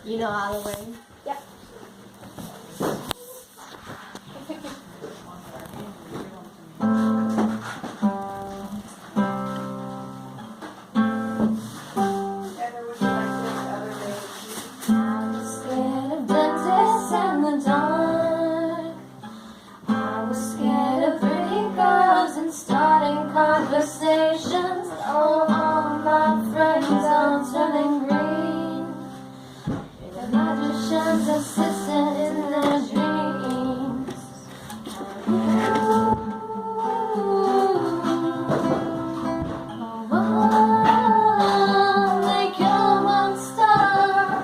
You know how to ring? Yep. I'm scared of dentists in the dark. I was scared of pretty girls and starting conversations. Oh, all my friends are turning green. The magician's assistant in their dreams. Oh, they come on star.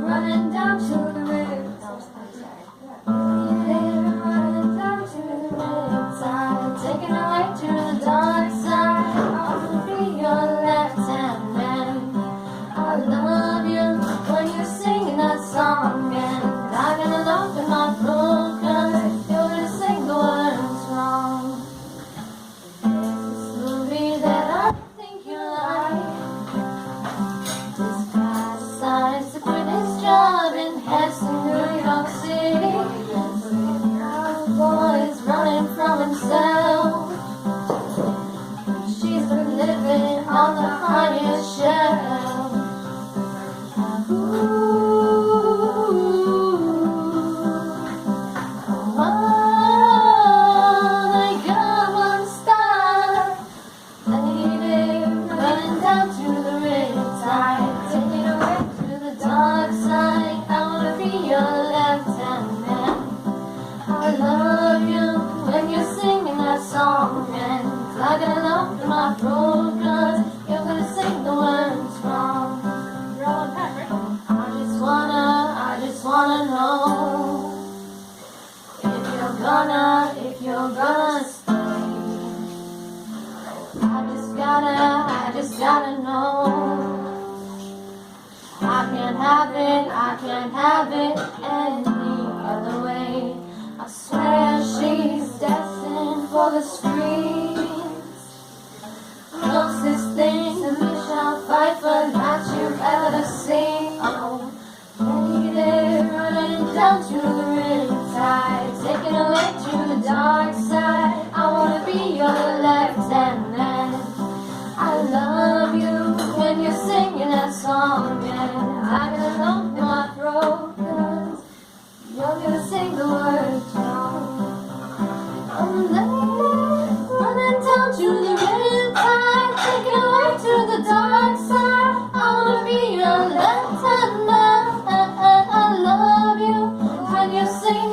Running down to the river. Running down to the riverside, taking a way to the dark side. I wanna be your left-hand man. I love you when you're singing that song, and I'm gonna look at my throat 'cause you're gonna sing the words wrong. There's this movie that I think you like. This guy decides to quit his job in Heston, New York City. Cowboy is running from himself. She's been living on the highest shelf. I love you when you're singing that song, and I got a lump in my throat 'cause you're gonna sing the words wrong. I just wanna know if you're gonna stay. I just gotta know. I can't have it any other way. I swear she's destined for the screens. Closest thing to Michelle Pfeiffer that you've ever seen. Oh, lady running down to the riptide, taking away to the dark side. I wanna be your left-hand man. I love you when you're singing that song, and I got a lump in my throat 'cause you're gonna sing the words wrong. Oh, lady, running down to the riptide, taking away to the dark side. I wanna be your left-hand man. I love you when you're singing